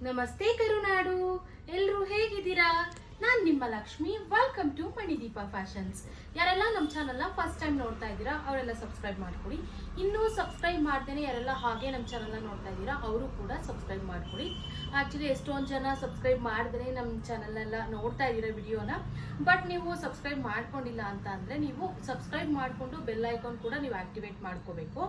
ನಮಸ್ತೆ ಕರುನಾಡು, ಎಲ್ಲರೂ ಹೇಗಿದ್ದೀರಾ? ನಾನು ನಿಮ್ಮ Lakshmi. Welcome to Manideepa fashions. ಯಾರೆಲ್ಲ ನಮ್ಮ ಚಾನಲ್ನ ಫಸ್ಟ್ ಟೈಮ್ ನೋಡ್ತಾ ಇದ್ದೀರಾ ಅವರೆಲ್ಲ ಸಬ್ಸ್ಕ್ರೈಬ್ ಮಾಡ್ಕೊಡಿ. ಇನ್ನೂ ಸಬ್ಸ್ಕ್ರೈಬ್ ಮಾಡ್ದೇನೆ ಯಾರೆಲ್ಲ ಹಾಗೆ ನಮ್ಮ ಚಾನಲ್ನ ನೋಡ್ತಾ ಇದ್ದೀರಾ ಅವರು ಕೂಡ ಸಬ್ಸ್ಕ್ರೈಬ್ ಮಾಡ್ಕೊಡಿ. ಆ್ಯಕ್ಚುಲಿ ಎಷ್ಟೊಂದು ಜನ ಸಬ್ಸ್ಕ್ರೈಬ್ ಮಾಡಿದ್ರೆ ನಮ್ಮ ಚಾನಲ್ನೆಲ್ಲ ನೋಡ್ತಾ ಇದ್ದೀರಾ ವಿಡಿಯೋನ, ಬಟ್ ನೀವು ಸಬ್ಸ್ಕ್ರೈಬ್ ಮಾಡ್ಕೊಂಡಿಲ್ಲ ಅಂತ ಅಂದರೆ ನೀವು ಸಬ್ಸ್ಕ್ರೈಬ್ ಮಾಡಿಕೊಂಡು ಬೆಲ್ ಐಕಾನ್ ಕೂಡ ನೀವು ಆ್ಯಕ್ಟಿವೇಟ್ ಮಾಡ್ಕೋಬೇಕು.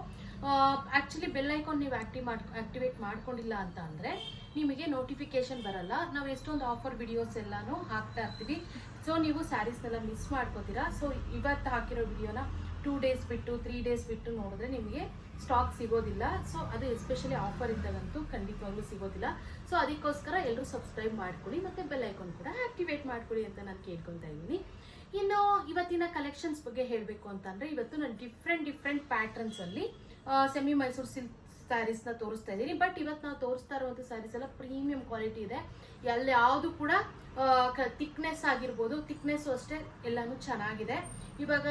ಆ್ಯಕ್ಚುಲಿ ಬೆಲ್ ಐಕಾನ್ ನೀವು ಆ್ಯಕ್ಟಿವೇಟ್ ಮಾಡ್ಕೊಂಡಿಲ್ಲ ಅಂತ ಅಂದರೆ ನಿಮಗೆ ನೋಟಿಫಿಕೇಶನ್ ಬರಲ್ಲ. ನಾವು ಎಷ್ಟೊಂದು ಆಫರ್ ವಿಡಿಯೋಸ್ ಎಲ್ಲಾನು ಹಾಕ್ತಾ ಇರ್ತೀವಿ. ಸೊ ನೀವು ಸ್ಯಾರೀಸ್ನೆಲ್ಲ ಮಿಸ್ ಮಾಡ್ಕೋತೀರಾ. ಸೊ ಇವತ್ತು ಹಾಕಿರೋ ವಿಡಿಯೋನ 2 ಡೇಸ್ ಬಿಟ್ಟು 3 ಡೇಸ್ ಬಿಟ್ಟು ನೋಡಿದ್ರೆ ನಿಮಗೆ ಸ್ಟಾಕ್ ಸಿಗೋದಿಲ್ಲ. ಸೊ ಅದು ಎಸ್ಪೆಷಲಿ ಆಫರ್ ಇದ್ದಾಗಂತೂ ಖಂಡಿತವಾಗ್ಲೂ ಸಿಗೋದಿಲ್ಲ. ಸೊ ಅದಕ್ಕೋಸ್ಕರ ಎಲ್ಲರೂ ಸಬ್ಸ್ಕ್ರೈಬ್ ಮಾಡ್ಕೊಳ್ಳಿ ಮತ್ತು ಬೆಲ್ ಐಕಾನ್ ಕೂಡ ಆಕ್ಟಿವೇಟ್ ಮಾಡ್ಕೊಳ್ಳಿ ಅಂತ ನಾನು ಕೇಳ್ಕೊತಾ ಇದ್ದೀನಿ. ಇನ್ನು ಇವತ್ತಿನ ಕಲೆಕ್ಷನ್ಸ್ ಬಗ್ಗೆ ಹೇಳಬೇಕು ಅಂತಂದರೆ, ಇವತ್ತು ನಾನು ಡಿಫ್ರೆಂಟ್ ಪ್ಯಾಟರ್ನ್ಸಲ್ಲಿ ಸೆಮಿ ಮೈಸೂರು ಸಿಲ್ಕ್ ಸ್ಯಾರೀಸ್ನ ತೋರಿಸ್ತಾ ಇದ್ದೀನಿ. ಬಟ್ ಇವತ್ತು ನಾವು ತೋರಿಸ್ತಾ ಇರುವಂಥ ಸ್ಯಾರೀಸ್ ಎಲ್ಲ ಪ್ರೀಮಿಯಂ ಕ್ವಾಲಿಟಿ ಇದೆ. ಯಾವುದು ಕೂಡ ಥಿಕ್ನೆಸ್ ಆಗಿರ್ಬೋದು, ಥಿಕ್ನೆಸ್ಸು ಅಷ್ಟೇ ಎಲ್ಲಾನು ಚೆನ್ನಾಗಿದೆ. ಇವಾಗ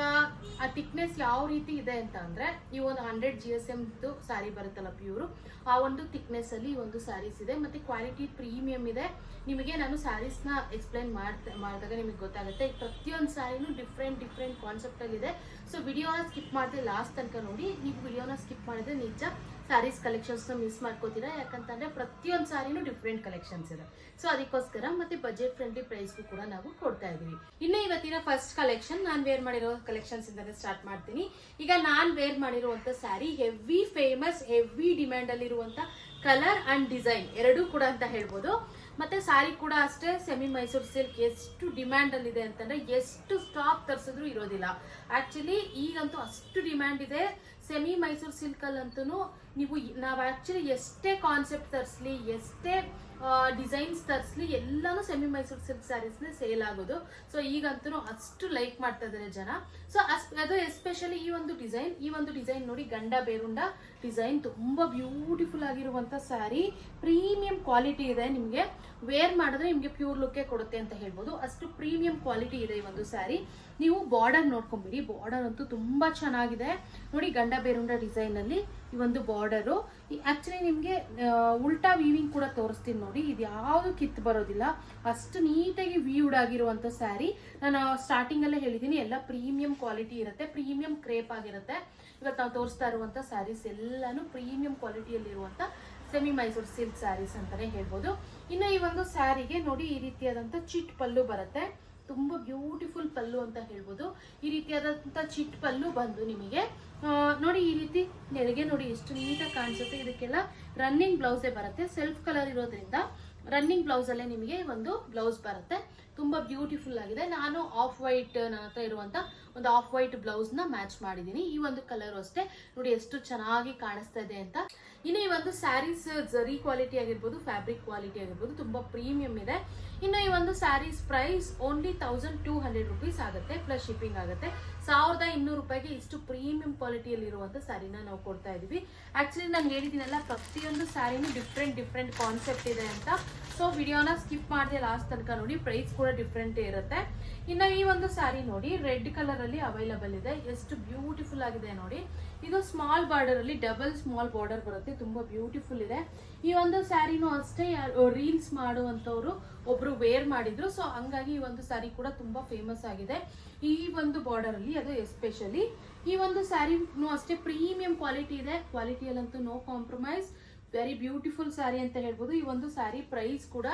ಆ ಥಿಕ್ನೆಸ್ ಯಾವ ರೀತಿ ಇದೆ ಅಂತ ಅಂದರೆ, ಈ ಒಂದು 100 GSM ಸ್ಯಾರಿ ಬರುತ್ತಲ್ಲ ಪ್ಯೂರು, ಆ ಒಂದು ಥಿಕ್ನೆಸ್ಸಲ್ಲಿ ಈ ಒಂದು ಸ್ಯಾರೀಸ್ ಇದೆ. ಮತ್ತು ಕ್ವಾಲಿಟಿ ಪ್ರೀಮಿಯಂ ಇದೆ. ನಿಮಗೆ ನಾನು ಸ್ಯಾರೀಸ್ನ ಎಕ್ಸ್ಪ್ಲೈನ್ ಮಾಡಿದಾಗ ನಿಮಗೆ ಗೊತ್ತಾಗುತ್ತೆ. ಪ್ರತಿಯೊಂದು ಸ್ಯಾರಿನೂ ಡಿಫ್ರೆಂಟ್ ಕಾನ್ಸೆಪ್ಟಲ್ಲಿದೆ. ಸೊ ವಿಡಿಯೋನ ಸ್ಕಿಪ್ ಮಾಡಿದ್ರೆ ಲಾಸ್ಟ್ ತನಕ ನೋಡಿ. ನೀವು ವಿಡಿಯೋನ ಸ್ಕಿಪ್ ಮಾಡಿದ್ರೆ ನಿಜ ಸ್ಯಾರೀಸ್ ಕಲೆಕ್ಷನ್ಸ್ನ ಮಿಸ್ ಮಾಡ್ಕೋತೀರಾ. ಯಾಕಂತಂದರೆ ಪ್ರತಿಯೊಂದು ಸ್ಯಾರಿನೂ ಡಿಫ್ರೆಂಟ್ ಕಲೆಕ್ಷನ್ಸ್ ಇದೆ. ಸೊ ಅದಕ್ಕೋಸ್ಕರ ಮತ್ತೆ ಬಜೆಟ್ ಫ್ರೆಂಡ್ಲಿ ಪ್ರೈಸ್ಗೂ ಕೂಡ ನಾವು ಕೊಡ್ತಾ ಇದ್ದೀವಿ. ಇನ್ನು ಇವತ್ತಿನ ಫಸ್ಟ್ ಕಲೆಕ್ಷನ್ ನಾನು ವೇರ್ ಮಾಡಿರೋ ಕಲೆಕ್ಷನ್ಸ್ ಇಂದಾನೆ ಸ್ಟಾರ್ಟ್ ಮಾಡ್ತೀನಿ. ಈಗ ನಾನು ವೇರ್ ಮಾಡಿರುವಂಥ sari heavy famous, heavy demand ಅಲ್ಲಿರುವಂಥ ಕಲರ್ ಅಂಡ್ ಡಿಸೈನ್ ಎರಡೂ ಕೂಡ ಅಂತ ಹೇಳ್ಬೋದು. ಮತ್ತೆ ಸ್ಯಾರಿ ಕೂಡ ಅಷ್ಟೇ ಸೆಮಿ ಮೈಸೂರು ಸಿಲ್ಕ್ ಎಷ್ಟು ಡಿಮ್ಯಾಂಡ್ ಅಲ್ಲಿ ಇದೆ ಅಂತಂದ್ರೆ ಎಷ್ಟು ಸ್ಟಾಕ್ ತರಿಸಿದ್ರು ಇರೋದಿಲ್ಲ. ಆಕ್ಚುಲಿ ಈಗಂತೂ ಅಷ್ಟು ಡಿಮ್ಯಾಂಡ್ ಇದೆ ಸೆಮಿ ಮೈಸೂರು ಸಿಲ್ಕ್ ಅಲ್ಲಂತೂ. ನಾವು ಆಕ್ಚುಲಿ ಎಷ್ಟೇ ಕಾನ್ಸೆಪ್ಟ್ ತರಿಸ್ಲಿ, ಎಷ್ಟೇ ಡಿಸೈನ್ಸ್ ತರಿಸ್ಲಿ, ಎಲ್ಲಾನು ಸೆಮಿ ಮೈಸೂರು ಸಿಲ್ಕ್ ಸ್ಯಾರೀಸ್ನೇ ಸೇಲ್ ಆಗೋದು. ಸೊ ಈಗಂತೂ ಅಷ್ಟು ಲೈಕ್ ಮಾಡ್ತಾ ಇದ್ದಾರೆ ಜನ. ಸೊ ಅದು ಎಸ್ಪೆಷಲಿ ಈ ಒಂದು ಡಿಸೈನ್ ನೋಡಿ, ಗಂಡ ಬೇರುಂಡ ಡಿಸೈನ್ ತುಂಬಾ ಬ್ಯೂಟಿಫುಲ್ ಆಗಿರುವಂತ ಸ್ಯಾರಿ. ಪ್ರೀಮಿಯಂ ಕ್ವಾಲಿಟಿ ಇದೆ. ನಿಮಗೆ ವೇರ್ ಮಾಡಿದ್ರೆ ನಿಮಗೆ ಪ್ಯೂರ್ ಲುಕ್ಕೇ ಕೊಡುತ್ತೆ ಅಂತ ಹೇಳ್ಬೋದು. ಅಷ್ಟು ಪ್ರೀಮಿಯಂ ಕ್ವಾಲಿಟಿ ಇದೆ ಈ ಒಂದು ಸ್ಯಾರಿ. ನೀವು ಬಾರ್ಡರ್ ನೋಡ್ಕೊಂಬಿಡಿ, ಬಾರ್ಡರ್ ಅಂತೂ ತುಂಬಾ ಚೆನ್ನಾಗಿದೆ ನೋಡಿ. ಗಂಡ ಬೇರುಂಡ ಡಿಸೈನ್ ಅಲ್ಲಿ ಈ ಒಂದು ಬಾರ್ಡರು. ಆಕ್ಚುಲಿ ನಿಮಗೆ ಉಲ್ಟಾ ವೀವಿಂಗ್ ಕೂಡ ತೋರಿಸ್ತೀನಿ ನೋಡಿ. ಇದು ಯಾವುದು ಕಿತ್ತು ಬರೋದಿಲ್ಲ, ಅಷ್ಟು ನೀಟಾಗಿ ವೀವ್ಡ್ ಆಗಿರುವಂತ ಸ್ಯಾರಿ. ನಾನು ಸ್ಟಾರ್ಟಿಂಗ್ ಅಲ್ಲೇ ಹೇಳಿದ್ದೀನಿ, ಎಲ್ಲ ಪ್ರೀಮಿಯಂ ಕ್ವಾಲಿಟಿ ಇರುತ್ತೆ, ಪ್ರೀಮಿಯಂ ಕ್ರೇಪ್ ಆಗಿರುತ್ತೆ. ಇವತ್ತು ನಾವು ತೋರಿಸ್ತಾ ಇರುವಂತ ಸ್ಯಾರೀಸ್ ಎಲ್ಲಾನು ಪ್ರೀಮಿಯಂ ಕ್ವಾಲಿಟಿಯಲ್ಲಿರುವಂತ ಸೆಮಿ ಮೈಸೂರು ಸಿಲ್ಕ್ ಸ್ಯಾರೀಸ್ ಅಂತಾನೆ ಹೇಳ್ಬೋದು. ಇನ್ನು ಈ ಒಂದು ಸ್ಯಾರಿಗೆ ನೋಡಿ, ಈ ರೀತಿಯಾದಂಥ ಚಿಟ್ ಪಲ್ಲು ಬರುತ್ತೆ. ತುಂಬ ಬ್ಯೂಟಿಫುಲ್ ಪಲ್ಲು ಅಂತ ಹೇಳ್ಬೋದು. ಈ ರೀತಿಯಾದಂಥ ಚಿಟ್ ಪಲ್ಲು ಬಂದು ನಿಮಗೆ ನೋಡಿ, ಈ ರೀತಿ ನೆರಿಗೆ ನೋಡಿ ಎಷ್ಟು ನೀಟಾಗಿ ಕಾಣಿಸುತ್ತೆ. ಇದಕ್ಕೆಲ್ಲ ರನ್ನಿಂಗ್ ಬ್ಲೌಸೇ ಬರುತ್ತೆ. ಸೆಲ್ಫ್ ಕಲರ್ ಇರೋದ್ರಿಂದ ರನ್ನಿಂಗ್ ಬ್ಲೌಸ್ ಅಲ್ಲೇ ನಿಮಗೆ ಒಂದು ಬ್ಲೌಸ್ ಬರುತ್ತೆ. ತುಂಬ ಬ್ಯೂಟಿಫುಲ್ ಆಗಿದೆ. ನಾನು ಆಫ್ ವೈಟ್, ನನ್ನ ಹತ್ರ ಇರುವಂತ ಒಂದು ಆಫ್ ವೈಟ್ ಬ್ಲೌಸ್ ನ ಮ್ಯಾಚ್ ಮಾಡಿದ್ದೀನಿ. ಈ ಒಂದು ಕಲರ್ ಅಷ್ಟೇ ನೋಡಿ ಎಷ್ಟು ಚೆನ್ನಾಗಿ ಕಾಣಿಸ್ತಾ ಇದೆ ಅಂತ. ಇನ್ನು ಈ ಒಂದು ಸ್ಯಾರೀಸ್ ಜರಿ ಕ್ವಾಲಿಟಿ ಆಗಿರ್ಬೋದು, ಫ್ಯಾಬ್ರಿಕ್ ಕ್ವಾಲಿಟಿ ಆಗಿರ್ಬೋದು, ತುಂಬಾ ಪ್ರೀಮಿಯಂ ಇದೆ. ಇನ್ನು ಈ ಒಂದು ಸ್ಯಾರೀಸ್ ಪ್ರೈಸ್ ಓನ್ಲಿ 1200 ರುಪೀಸ್ ಆಗುತ್ತೆ, ಪ್ಲಸ್ ಶಿಪ್ಪಿಂಗ್ ಆಗುತ್ತೆ. 1200 ರೂಪಾಯಿಗೆ ಇಷ್ಟು ಪ್ರೀಮಿಯಂ ಕ್ವಾಲಿಟಿಯಲ್ಲಿ ಇರುವಂತ ಸ್ಯಾರಿನ ನಾವು ಕೊಡ್ತಾ ಇದೀವಿ. ಆಕ್ಚುಲಿ ನಾನು ಹೇಳಿದ್ದೀನಲ್ಲ, ಪ್ರತಿಯೊಂದು ಸ್ಯಾರಿನೂ ಡಿಫ್ರೆಂಟ್ ಕಾನ್ಸೆಪ್ಟ್ ಇದೆ ಅಂತ. ಸೊ ವಿಡಿಯೋನ ಸ್ಕಿಪ್ ಮಾಡದೆ ಲಾಸ್ಟ್ ತನಕ ನೋಡಿ. ಪ್ರೈಸ್ ಕೂಡ ಡಿಫ್ರೆಂಟ್ ಇರುತ್ತೆ. ಇನ್ನು ಈ ಒಂದು ಸ್ಯಾರಿ ನೋಡಿ, ರೆಡ್ ಕಲರ್ ಅಲ್ಲಿ ಅವೈಲಬಲ್ ಇದೆ. ಎಷ್ಟು ಬ್ಯೂಟಿಫುಲ್ ಆಗಿದೆ ನೋಡಿ. ಇದು ಸ್ಮಾಲ್ ಬಾರ್ಡರ್ ಅಲ್ಲಿ ಡಬಲ್ ಸ್ಮಾಲ್ ಬಾರ್ಡರ್ ಬರುತ್ತೆ. ತುಂಬಾ ಬ್ಯೂಟಿಫುಲ್ ಇದೆ. ಈ ಒಂದು ಸ್ಯಾರಿನೂ ಅಷ್ಟೇ ರೀಲ್ಸ್ ಮಾಡುವಂತವ್ರು ಒಬ್ರು ವೇರ್ ಮಾಡಿದ್ರು. ಸೊ ಹಂಗಾಗಿ ಈ ಒಂದು ಸ್ಯಾರಿ ಕೂಡ ತುಂಬಾ ಫೇಮಸ್ ಆಗಿದೆ ಈ ಒಂದು ಬಾರ್ಡರ್ ಅಲ್ಲಿ. ಅದು ಎಸ್ಪೆಷಲಿ ಈ ಒಂದು ಸ್ಯಾರಿನೂ ಅಷ್ಟೇ ಪ್ರೀಮಿಯಂ ಕ್ವಾಲಿಟಿ ಇದೆ. ಕ್ವಾಲಿಟಿಯಲ್ಲಂತೂ no compromise. Very beautiful sari ಅಂತ ಹೇಳ್ಬೋದು. ಈ ಒಂದು ಸ್ಯಾರಿ ಪ್ರೈಸ್ ಕೂಡ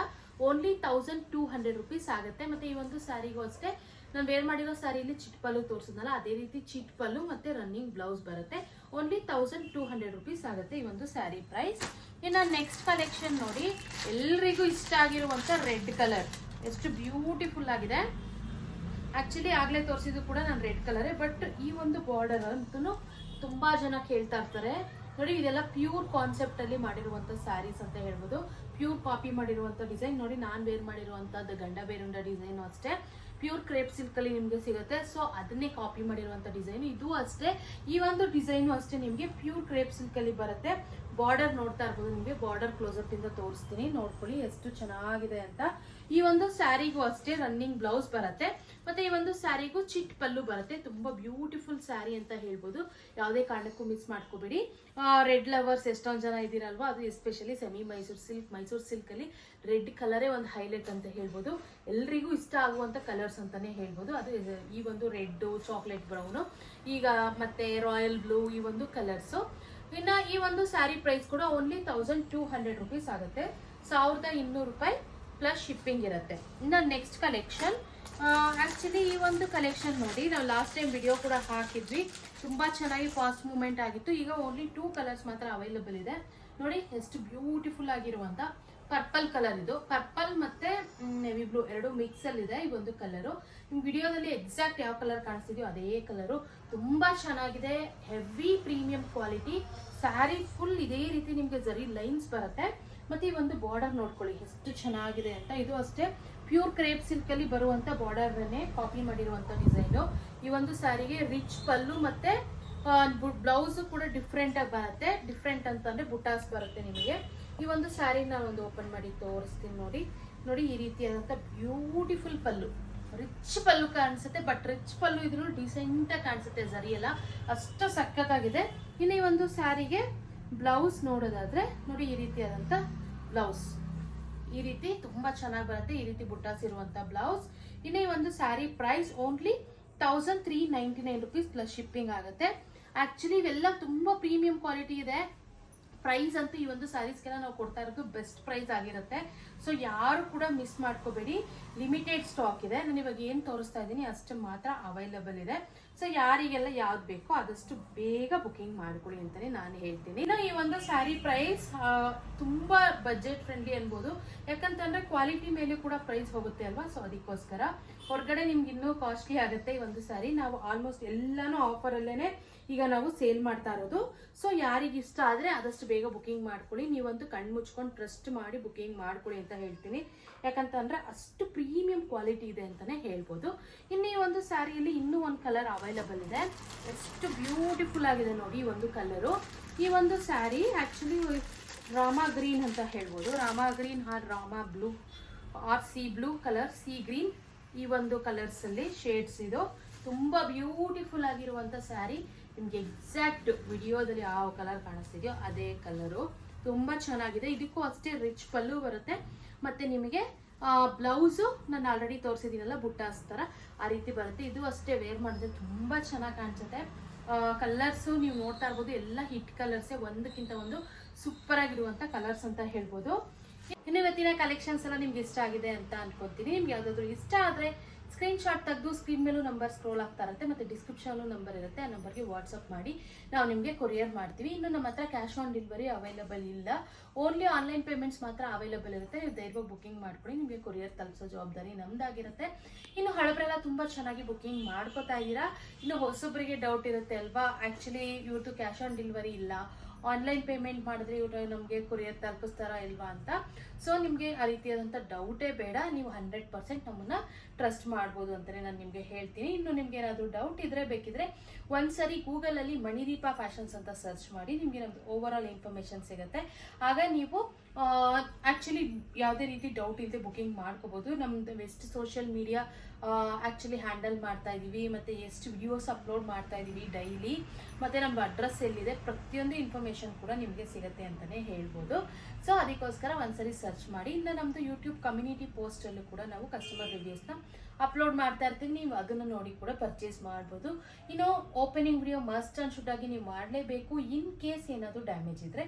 ಓನ್ಲಿ 1200 ರುಪೀಸ್ ಆಗುತ್ತೆ. ಮತ್ತೆ ಈ ಒಂದು ಸ್ಯಾರಿಗೂ ಅಷ್ಟೇ ನಾನು ವೇರ್ ಮಾಡಿರೋ ಸ್ಯಾರಿಲಿ ಚಿಟ್ ಪಲ್ಲು ತೋರಿಸಿದ್ನಲ್ಲ, ಅದೇ ರೀತಿ ಚಿಟ್ ಪಲ್ಲು ಮತ್ತೆ ರನ್ನಿಂಗ್ ಬ್ಲೌಸ್ ಬರುತ್ತೆ. ಓನ್ಲಿ 1200 ರುಪೀಸ್ ಆಗುತ್ತೆ ಈ ಒಂದು ಸ್ಯಾರಿ ಪ್ರೈಸ್. ಇನ್ನು ನೆಕ್ಸ್ಟ್ ಕಲೆಕ್ಷನ್ ನೋಡಿ, ಎಲ್ರಿಗೂ ಇಷ್ಟ ಆಗಿರುವಂತ ರೆಡ್ ಕಲರ್ ಎಷ್ಟು ಬ್ಯೂಟಿಫುಲ್ ಆಗಿದೆ. ಆಕ್ಚುಲಿ ಆಗ್ಲೇ ತೋರಿಸಿದ್ದು ಕೂಡ ನಾನು ರೆಡ್ ಕಲರೇ, ಬಟ್ ಈ ಒಂದು ಬಾರ್ಡರ್ ಅಂತೂ ತುಂಬಾ ಜನ ಕೇಳ್ತಾ ಇರ್ತಾರೆ ನೋಡಿ. ಇದೆಲ್ಲ ಪ್ಯೂರ್ ಕಾನ್ಸೆಪ್ಟ್ ಅಲ್ಲಿ ಮಾಡಿರುವಂತ ಸ್ಯಾರೀಸ್ ಅಂತ ಹೇಳ್ಬೋದು. ಪ್ಯೂರ್ ಕಾಪಿ ಮಾಡಿರುವಂತ ಡಿಸೈನ್ ನೋಡಿ. ನಾನು ವೇರ್ ಮಾಡಿರುವಂತದ್ದು ಗಂಡ ಬೇರುಂಡ ಡಿಸೈನ್ ಅಷ್ಟೇ ಪ್ಯೂರ್ ಕ್ರೇಪ್ ಸಿಲ್ಕ್ ಅಲ್ಲಿ ನಿಮ್ಗೆ ಸಿಗುತ್ತೆ. ಸೊ ಅದನ್ನೇ ಕಾಪಿ ಮಾಡಿರುವಂತ ಡಿಸೈನ್ ಇದು ಅಷ್ಟೇ. ಈ ಒಂದು ಡಿಸೈನು ಅಷ್ಟೇ ನಿಮ್ಗೆ ಪ್ಯೂರ್ ಕ್ರೇಪ್ ಸಿಲ್ಕ್ ಅಲ್ಲಿ ಬರುತ್ತೆ. ಬಾರ್ಡರ್ ನೋಡ್ತಾ ಇರ್ಬೋದು. ನಿಮಗೆ ಬಾರ್ಡರ್ ಕ್ಲೋಸಪ್ ಇಂದ ತೋರಿಸ್ತೀನಿ, ನೋಡ್ಕೊಳ್ಳಿ ಎಷ್ಟು ಚೆನ್ನಾಗಿದೆ ಅಂತ. ಈ ಒಂದು ಸ್ಯಾರಿಗೂ ಅಷ್ಟೇ ರನ್ನಿಂಗ್ ಬ್ಲೌಸ್ ಬರುತ್ತೆ, ಮತ್ತೆ ಈ ಒಂದು ಸ್ಯಾರಿಗೂ ಚಿಟ್ ಪಲ್ಲು ಬರುತ್ತೆ. ತುಂಬಾ ಬ್ಯೂಟಿಫುಲ್ ಸ್ಯಾರಿ ಅಂತ ಹೇಳ್ಬೋದು, ಯಾವುದೇ ಕಾರಣಕ್ಕೂ ಮಿಸ್ ಮಾಡ್ಕೋಬೇಡಿ. ರೆಡ್ ಲವರ್ಸ್ ಎಷ್ಟೊಂದು ಜನ ಇದ್ದೀರಲ್ವಾ, ಅದು ಎಸ್ಪೆಷಲಿ ಸೆಮಿ ಮೈಸೂರು ಸಿಲ್ಕ್ ಅಲ್ಲಿ ರೆಡ್ ಕಲರೇ ಒಂದು ಹೈಲೈಟ್ ಅಂತ ಹೇಳ್ಬೋದು. ಎಲ್ರಿಗೂ ಇಷ್ಟ ಆಗುವಂತ ಕಲರ್ಸ್ ಅಂತಾನೆ ಹೇಳ್ಬೋದು. ಅದು ಈ ಒಂದು ರೆಡ್, ಚಾಕ್ಲೇಟ್ ಬ್ರೌನ್, ಈಗ ಮತ್ತೆ ರಾಯಲ್ ಬ್ಲೂ, ಈ ಒಂದು ಕಲರ್ಸ್. ಇನ್ನ ಈ ಒಂದು ಸ್ಯಾರಿ ಪ್ರೈಸ್ ಕೂಡ ಓನ್ಲಿ 1200 ರುಪೀಸ್ ಆಗುತ್ತೆ, 1200 ರೂಪಾಯಿ ಪ್ಲಸ್ ಶಿಪ್ಪಿಂಗ್ ಇರುತ್ತೆ. ಇನ್ನು ನೆಕ್ಸ್ಟ್ ಕಲೆಕ್ಷನ್, ಆಕ್ಚುಲಿ ಈ ಒಂದು ಕಲೆಕ್ಷನ್ ನೋಡಿ, ನಾವು ಲಾಸ್ಟ್ ಟೈಮ್ ವಿಡಿಯೋ ಕೂಡ ಹಾಕಿದ್ವಿ, ತುಂಬಾ ಚೆನ್ನಾಗಿ ಫಾಸ್ಟ್ ಮೂವ್ಮೆಂಟ್ ಆಗಿತ್ತು. ಈಗ ಓನ್ಲಿ 2 ಕಲರ್ಸ್ ಮಾತ್ರ ಅವೈಲಬಲ್ ಇದೆ. ನೋಡಿ ಎಷ್ಟು ಬ್ಯೂಟಿಫುಲ್ ಆಗಿರುವಂತ ಪರ್ಪಲ್ ಕಲರ್, ಇದು ಪರ್ಪಲ್ ಮತ್ತೆ ನೆವಿ ಬ್ಲೂ ಎರಡು ಮಿಕ್ಸ್ ಅಲ್ಲಿ ಇದೆ ಈ ಒಂದು ಕಲರು. ನಿಮ್ ವಿಡಿಯೋದಲ್ಲಿ ಎಕ್ಸಾಕ್ಟ್ ಯಾವ ಕಲರ್ ಕಾಣಿಸ್ತಿದೆಯೋ ಅದೇ ಕಲರು, ತುಂಬಾ ಚೆನ್ನಾಗಿದೆ. Heavy premium quality sari, full ಇದೇ ರೀತಿ ನಿಮ್ಗೆ ಜರಿ ಲೈನ್ಸ್ ಬರುತ್ತೆ. ಮತ್ತೆ ಈ ಒಂದು ಬಾರ್ಡರ್ ನೋಡ್ಕೊಳ್ಳಿ ಎಷ್ಟು ಚೆನ್ನಾಗಿದೆ ಅಂತ. ಇದು ಅಷ್ಟೇ ಪ್ಯೂರ್ ಕ್ರೇಪ್ ಸಿಲ್ಕ್ ಅಲ್ಲಿ ಬರುವಂತ ಬಾರ್ಡರ್ ಅನ್ನೇ ಕಾಪಿ ಮಾಡಿರುವಂತ ಡಿಸೈನ್. ಈ ಒಂದು ಸ್ಯಾರಿಗೆ ರಿಚ್ ಪಲ್ಲು ಮತ್ತೆ ಬ್ಲೌಸ್ ಕೂಡ ಡಿಫ್ರೆಂಟ್ ಆಗಿ ಬರುತ್ತೆ. ಡಿಫ್ರೆಂಟ್ ಅಂತಂದ್ರೆ ಬುಟಾಸ್ ಬರುತ್ತೆ ನಿಮಗೆ. ಈ ಒಂದು ಸ್ಯಾರಿ ನಾನು ಒಂದು ಓಪನ್ ಮಾಡಿ ತೋರಿಸ್ತೀನಿ ನೋಡಿ. ನೋಡಿ ಈ ರೀತಿಯಾದಂತ ಬ್ಯೂಟಿಫುಲ್ ಪಲ್ಲು, ರಿಚ್ ಪಲ್ಲು ಕಾಣಿಸುತ್ತೆ, ಬಟ್ ರಿಚ್ ಪಲ್ಲು ಇದ್ರೂ ಡಿಸೆಂಟ್ ಆಗಿ ಕಾಣಿಸುತ್ತೆ, ಜರಿ ಎಲ್ಲ ಅಷ್ಟು ಸಖತ್ತಾಗಿದೆ. ಇನ್ನು ಈ ಒಂದು ಸ್ಯಾರಿಗೆ ಬ್ಲೌಸ್ ನೋಡೋದಾದ್ರೆ ನೋಡಿ, ಈ ರೀತಿಯಾದಂತ ಬ್ಲೌಸ್ ಈ ರೀತಿ ತುಂಬಾ ಚೆನ್ನಾಗಿ ಬರುತ್ತೆ, ಈ ರೀತಿ ಬುಟ್ಟಾಸ್ ಇರುವಂತ ಬ್ಲೌಸ್. ಇನ್ನು ಈ ಒಂದು sari price only 1399 rupees plus shipping ಆಗುತ್ತೆ. ಆಕ್ಚುಲಿ ಇವೆಲ್ಲ ತುಂಬಾ ಪ್ರೀಮಿಯಂ ಕ್ವಾಲಿಟಿ ಇದೆ. ಪ್ರೈಸ್ ಅಂತೂ ಈ ಒಂದು ಸ್ಯಾರೀಸ್ಗೆಲ್ಲ ನಾವು ಕೊಡ್ತಾ ಇರೋದು ಬೆಸ್ಟ್ ಪ್ರೈಸ್ ಆಗಿರುತ್ತೆ. ಸೊ ಯಾರು ಕೂಡ ಮಿಸ್ ಮಾಡ್ಕೋಬೇಡಿ, ಲಿಮಿಟೆಡ್ ಸ್ಟಾಕ್ ಇದೆ. ನಾನು ಇವಾಗ ಏನು ತೋರಿಸ್ತಾ ಇದ್ದೀನಿ ಅಷ್ಟು ಮಾತ್ರ ಅವೈಲಬಲ್ ಇದೆ. ಸೊ ಯಾರಿಗೆಲ್ಲ ಯಾವ್ದು ಬೇಕೋ ಆದಷ್ಟು ಬೇಗ ಬುಕಿಂಗ್ ಮಾಡ್ಕೊಳ್ಳಿ ಅಂತಾನೆ ನಾನು ಹೇಳ್ತೀನಿ. ಇನ್ನು ಈ ಒಂದು ಸ್ಯಾರಿ ಪ್ರೈಸ್ ತುಂಬಾ ಬಜೆಟ್ ಫ್ರೆಂಡ್ಲಿ ಅನ್ಬೋದು, ಯಾಕಂತಂದ್ರೆ ಕ್ವಾಲಿಟಿ ಮೇಲೆ ಕೂಡ ಪ್ರೈಸ್ ಹೋಗುತ್ತೆ ಅಲ್ವಾ. ಸೊ ಅದಕ್ಕೋಸ್ಕರ ಹೊರಗಡೆ ನಿಮ್ಗೆ ಇನ್ನೂ ಕಾಸ್ಟ್ಲಿ ಆಗುತ್ತೆ ಈ ಒಂದು ಸ್ಯಾರಿ. ನಾವು ಆಲ್ಮೋಸ್ಟ್ ಎಲ್ಲಾನು ಆಫರ್ ಅಲ್ಲೇನೆ ಈಗ ನಾವು ಸೇಲ್ ಮಾಡ್ತಾ ಇರೋದು. ಸೊ ಯಾರಿಗೆ ಇಷ್ಟ ಆದ್ರೆ ಆದಷ್ಟು ಬೇಗ ಬುಕಿಂಗ್ ಮಾಡ್ಕೊಳ್ಳಿ. ನೀವಂತೂ ಕಣ್ಣು ಮುಚ್ಕೊಂಡು ಟ್ರಸ್ಟ್ ಮಾಡಿ ಬುಕಿಂಗ್ ಮಾಡ್ಕೊಳ್ಳಿ ಅಂತ ಹೇಳ್ತೀನಿ, ಯಾಕಂತಂದ್ರೆ ಅಷ್ಟು ಪ್ರೀಮಿಯಂ ಕ್ವಾಲಿಟಿ ಇದೆ ಅಂತಾನೆ ಹೇಳ್ಬೋದು. ಇನ್ನು ಈ ಒಂದು ಸ್ಯಾರಿಯಲ್ಲಿ ಇನ್ನೂ ಒಂದು ಕಲರ್ ಅವೈಲಬಲ್ ಇದೆ, ಎಷ್ಟು ಬ್ಯೂಟಿಫುಲ್ ಆಗಿದೆ ನೋಡಿ ಈ ಒಂದು ಕಲರು. ಈ ಒಂದು ಸ್ಯಾರಿ ಆಕ್ಚುಲಿ ರಾಮಾ ಗ್ರೀನ್ ಅಂತ ಹೇಳ್ಬೋದು, Rama green or Rama blue or sea blue colour, sea green, ಈ ಒಂದು ಕಲರ್ಸ್ ಅಲ್ಲಿ ಶೇಡ್ಸ್ ಇದು. ತುಂಬಾ ಬ್ಯೂಟಿಫುಲ್ ಆಗಿರುವಂತ ಸ್ಯಾರಿ. ನಿಮ್ಗೆ ಎಕ್ಸಾಕ್ಟ್ ವಿಡಿಯೋದಲ್ಲಿ ಯಾವ ಕಲರ್ ಕಾಣಿಸ್ತಿದೆಯೋ ಅದೇ ಕಲರು, ತುಂಬಾ ಚೆನ್ನಾಗಿದೆ. ಇದಕ್ಕೂ ಅಷ್ಟೇ ರಿಚ್ ಪಲ್ಲು ಬರುತ್ತೆ, ಮತ್ತೆ ನಿಮಗೆ ಬ್ಲೌಸು ನಾನು ಆಲ್ರೆಡಿ ತೋರಿಸಿದ್ದೀನಲ್ಲ ಬುಟ್ಟಾಸ್ ತರ ಆ ರೀತಿ ಬರುತ್ತೆ. ಇದು ಅಷ್ಟೇ ವೇರ್ ಮಾಡಿದ್ರೆ ತುಂಬಾ ಚೆನ್ನಾಗಿ ಕಾಣಿಸುತ್ತೆ. ಕಲರ್ಸು ನೀವು ನೋಡ್ತಾ ಇರ್ಬೋದು, ಎಲ್ಲ ಹಿಟ್ ಕಲರ್ಸೇ, ಒಂದಕ್ಕಿಂತ ಒಂದು ಸೂಪರ್ ಆಗಿರುವಂತ ಕಲರ್ಸ್ ಅಂತ ಹೇಳ್ಬೋದು. ಇನ್ನು ಇವತ್ತಿನ ಕಲೆಕ್ಷನ್ಸ್ ಎಲ್ಲ ನಿಮ್ಗೆ ಇಷ್ಟ ಆಗಿದೆ ಅಂತ ಅನ್ಕೊಂತೀನಿ. ನಿಮ್ಗೆ ಯಾವ್ದಾದ್ರು ಇಷ್ಟ ಆದ್ರೆ ಸ್ಕ್ರೀನ್ ಶಾಟ್ ತೆಗೆದು ಸ್ಕ್ರೀನ್ ಮೇಲೂ ನಂಬರ್ ಸ್ಕ್ರೋಲ್ ಆಗ್ತಾ ಇರುತ್ತೆ, ಮತ್ತೆ ಡಿಸ್ಕ್ರಿಪ್ಷನ್ ನಂಬರ್ ಇರುತ್ತೆ, ಆ ನಂಬರ್ಗೆ ವಾಟ್ಸಪ್ ಮಾಡಿ ನಾವು ನಿಮಗೆ ಕೊರಿಯರ್ ಮಾಡ್ತೀವಿ. ಇನ್ನು ನಮ್ಮ ಹತ್ರ ಕ್ಯಾಶ್ ಆನ್ ಡೆಲಿವರಿ ಅವೈಲಬಲ್ ಇಲ್ಲ, ಓನ್ಲಿ ಆನ್ಲೈನ್ ಪೇಮೆಂಟ್ಸ್ ಮಾತ್ರ ಅವೈಲಬಲ್ ಇರುತ್ತೆ. ನೀವು ಧೈರ್ಯವಾಗಿ ಬುಕಿಂಗ್ ಮಾಡ್ಕೊಳ್ಳಿ, ನಿಮಗೆ ಕೊರಿಯರ್ ತಲುಪಿಸೋ ಜವಾಬ್ದಾರಿ ನಮ್ದಾಗಿರುತ್ತೆ. ಇನ್ನು ಹಳಬರೆಲ್ಲ ತುಂಬಾ ಚೆನ್ನಾಗಿ ಬುಕಿಂಗ್ ಮಾಡ್ಕೋತಾ ಇದ್ದೀರಾ. ಇನ್ನು ಹೊಸೊಬ್ಬರಿಗೆ ಡೌಟ್ ಇರುತ್ತೆ ಅಲ್ವಾ, ಆಕ್ಚುಲಿ ಇವತ್ತು ಕ್ಯಾಶ್ ಆನ್ ಡೆಲಿವರಿ ಇಲ್ಲ, ಆನ್ಲೈನ್ ಪೇಮೆಂಟ್ ಮಾಡಿದ್ರೆ ಇವರು ನಮಗೆ ಕೊರಿಯರ್ ತಲುಪಿಸ್ತಾರಾ ಇಲ್ವಾ ಅಂತ. ಸೊ ನಿಮಗೆ ಆ ರೀತಿಯಾದಂಥ ಡೌಟೇ ಬೇಡ, ನೀವು 100% ನಮ್ಮನ್ನ ಟ್ರಸ್ಟ್ ಮಾಡ್ಬೋದು ಅಂತಲೇ ನಾನು ನಿಮಗೆ ಹೇಳ್ತೀನಿ. ಇನ್ನು ನಿಮ್ಗೆ ಏನಾದರೂ ಡೌಟ್ ಇದ್ರೆ ಬೇಕಿದ್ರೆ ಒಂದ್ಸರಿ ಗೂಗಲಲ್ಲಿ ಮಣಿದೀಪ ಫ್ಯಾಷನ್ಸ್ ಅಂತ ಸರ್ಚ್ ಮಾಡಿ, ನಿಮಗೆ ನಮ್ದು ಓವರ್ ಆಲ್ ಇನ್ಫಾರ್ಮೇಶನ್ ಸಿಗುತ್ತೆ. ಆಗ ನೀವು ಆಕ್ಚುಲಿ ಯಾವುದೇ ರೀತಿ ಡೌಟ್ ಇಲ್ಲದೆ ಬುಕಿಂಗ್ ಮಾಡ್ಕೋಬಹುದು. ನಮ್ದು ಎಷ್ಟು ಸೋಷಿಯಲ್ ಮೀಡಿಯಾ ಆಕ್ಚುಲಿ ಹ್ಯಾಂಡಲ್ ಮಾಡ್ತಾ ಇದೀವಿ, ಮತ್ತೆ ಎಷ್ಟು ವಿಡಿಯೋಸ್ ಅಪ್ಲೋಡ್ ಮಾಡ್ತಾ ಇದೀವಿ ಡೈಲಿ, ಮತ್ತೆ ನಮ್ಮ ಅಡ್ರೆಸ್ ಎಲ್ಲಿದೆ, ಪ್ರತಿಯೊಂದು ಇನ್ಫಾರ್ಮೇಶನ್ ಕೂಡ ನಿಮಗೆ ಸಿಗುತ್ತೆ ಅಂತಾನೆ ಹೇಳ್ಬೋದು. ಸೊ ಅದಕ್ಕೋಸ್ಕರ ಒಂದ್ಸರಿ ಸರ್ಚ್ ಮಾಡಿ. ಇನ್ನು ನಮ್ದು ಯೂಟ್ಯೂಬ್ ಕಮ್ಯುನಿಟಿ ಪೋಸ್ಟ್ ಅಲ್ಲೂ ಕೂಡ ನಾವು ಕಸ್ಟಮರ್ ರಿವ್ಯೂಸ್ನ ಅಪ್ಲೋಡ್ ಮಾಡ್ತಾ ಇರ್ತೀವಿ, ನೀವು ಅದನ್ನು ನೋಡಿ ಕೂಡ ಪರ್ಚೇಸ್ ಮಾಡ್ಬೋದು. ಇನ್ನು opening video must and should ಆಗಿ ನೀವು ಮಾಡಲೇಬೇಕು. ಇನ್ ಕೇಸ್ ಏನಾದರೂ ಡ್ಯಾಮೇಜ್ ಇದ್ರೆ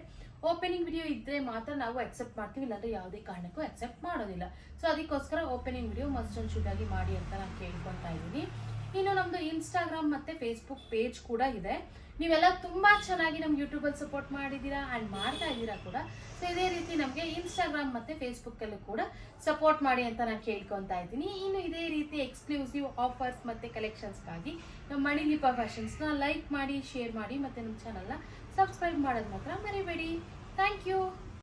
ಓಪನಿಂಗ್ ವಿಡಿಯೋ ಇದ್ರೆ ಮಾತ್ರ ನಾವು ಅಕ್ಸೆಪ್ಟ್ ಮಾಡ್ತೀವಿ, ಇಲ್ಲಾಂದ್ರೆ ಯಾವುದೇ ಕಾರಣಕ್ಕೂ ಅಕ್ಸೆಪ್ಟ್ ಮಾಡೋದಿಲ್ಲ. ಸೊ ಅದಕ್ಕೋಸ್ಕರ opening video must and should ಆಗಿ ಮಾಡಿ ಅಂತ ನಾನು ಕೇಳ್ಕೊತಾ ಇದ್ದೀನಿ. ಇನ್ನು ನಮ್ದು ಇನ್ಸ್ಟಾಗ್ರಾಮ್ ಮತ್ತೆ ಫೇಸ್ಬುಕ್ ಪೇಜ್ ಕೂಡ ಇದೆ. ನೀವೆಲ್ಲ ತುಂಬಾ ಚೆನ್ನಾಗಿ ನಮ್ಗೆ ಯೂಟ್ಯೂಬಲ್ಲಿ ಸಪೋರ್ಟ್ ಮಾಡಿದ್ದೀರಾ ಆ್ಯಂಡ್ ಮಾಡ್ತಾ ಇದ್ದೀರಾ ಕೂಡ. ಸೊ ಇದೇ ರೀತಿ ನಮಗೆ ಇನ್ಸ್ಟಾಗ್ರಾಮ್ ಮತ್ತೆ ಫೇಸ್ಬುಕ್ ಅಲ್ಲೂ ಕೂಡ ಸಪೋರ್ಟ್ ಮಾಡಿ ಅಂತ ನಾನು ಕೇಳ್ಕೊತಾ ಇದ್ದೀನಿ. ಇನ್ನು ಇದೇ ರೀತಿ ಎಕ್ಸ್ಕ್ಲೂಸಿವ್ ಆಫರ್ಸ್ ಮತ್ತೆ ಕಲೆಕ್ಷನ್ಸ್ಗಾಗಿ ನಮ್ಮ ಮಣಿದೀಪ ಫ್ಯಾಷನ್ಸ್ನ ಲೈಕ್ ಮಾಡಿ, ಶೇರ್ ಮಾಡಿ, ಮತ್ತೆ ನಮ್ಮ ಚಾನಲ್ನ ಸಬ್ಸ್ಕ್ರೈಬ್ ಮಾಡೋದು ಮಾತ್ರ ಮರಿಬೇಡಿ. Thank you.